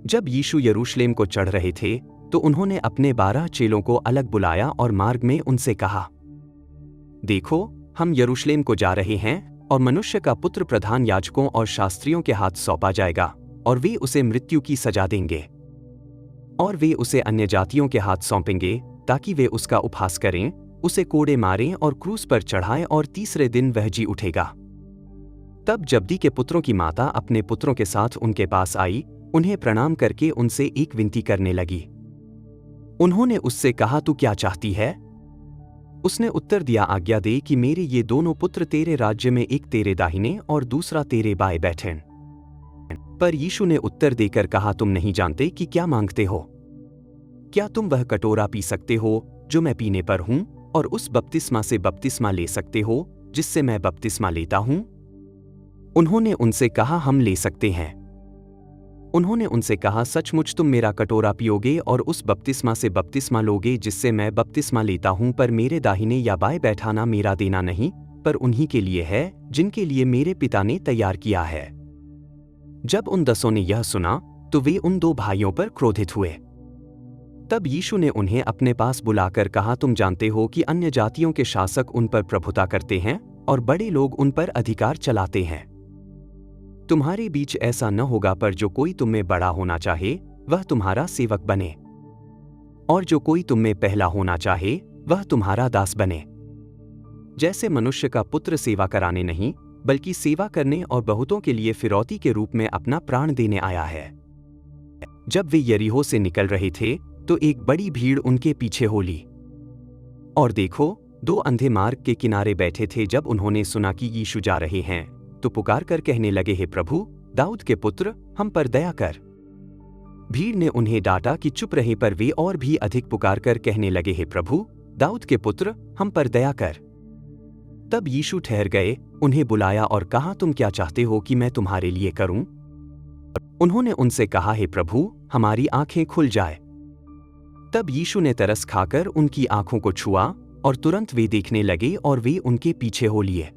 जब यीशु यरूशलेम को चढ़ रहे थे तो उन्होंने अपने 12 चेलों को अलग बुलाया और मार्ग में उनसे कहा, देखो, हम यरूशलेम को जा रहे हैं और मनुष्य का पुत्र प्रधान याजकों और शास्त्रियों के हाथ सौंपा जाएगा और वे उसे मृत्यु की सजा देंगे और वे उसे अन्य जातियों के हाथ सौंपेंगे ताकि वे उसका उपहास करें, उसे कोड़े मारें और क्रूस पर चढ़ाएं और तीसरे दिन वह जी उठेगा। तब जब्दी के पुत्रों की माता अपने पुत्रों के साथ उनके पास आई, उन्हें प्रणाम करके उनसे एक विनती करने लगी। उन्होंने उससे कहा, तू क्या चाहती है? उसने उत्तर दिया, आज्ञा दे कि मेरे ये दोनों पुत्र तेरे राज्य में एक तेरे दाहिने और दूसरा तेरे बाएं बैठें। पर यीशु ने उत्तर देकर कहा, तुम नहीं जानते कि क्या मांगते हो। क्या तुम वह कटोरा पी सकते हो जो मैं पीने पर हूं और उस बपतिस्मा से बपतिस्मा ले सकते हो जिससे मैं बपतिस्मा लेता हूं? उन्होंने उनसे कहा, हम ले सकते हैं। उन्होंने उनसे कहा, सचमुच तुम मेरा कटोरा पियोगे और उस बपतिस्मा से बपतिस्मा लोगे जिससे मैं बपतिस्मा लेता हूं, पर मेरे दाहिने या बाएं बैठाना मेरा देना नहीं, पर उन्हीं के लिए है जिनके लिए मेरे पिता ने तैयार किया है। जब उन 10 ने यह सुना तो वे उन 2 भाइयों पर क्रोधित हुए। तब यीशु ने उन्हें अपने पास बुलाकर कहा, तुम जानते हो कि अन्य जातियों के शासक उन पर प्रभुता करते हैं और बड़े लोग उन पर अधिकार चलाते हैं। तुम्हारे बीच ऐसा न होगा, पर जो कोई तुम में बड़ा होना चाहे वह तुम्हारा सेवक बने, और जो कोई तुम में पहला होना चाहे वह तुम्हारा दास बने। जैसे मनुष्य का पुत्र सेवा कराने नहीं बल्कि सेवा करने और बहुतों के लिए फिरौती के रूप में अपना प्राण देने आया है। जब वे यरीहो से निकल रहे थे तो एक बड़ी भीड़ उनके पीछे हो ली। और देखो, 2 अंधे मार्ग के किनारे बैठे थे। जब उन्होंने सुना कि यीशु जा रहे हैं तो पुकार कर कहने लगे, हे प्रभु, दाऊद के पुत्र, हम पर दया कर। भीड़ ने उन्हें डांटा कि चुप रहे, पर वे और भी अधिक पुकार कर कहने लगे, हे प्रभु, दाऊद के पुत्र, हम पर दया कर। तब यीशु ठहर गए, उन्हें बुलाया और कहा, तुम क्या चाहते हो कि मैं तुम्हारे लिए करूं? उन्होंने उनसे कहा, हे प्रभु, हमारी आंखें खुल जाए। तब यीशु ने तरस खाकर उनकी आंखों को छुआ और तुरंत वे देखने लगे और वे उनके पीछे हो लिए।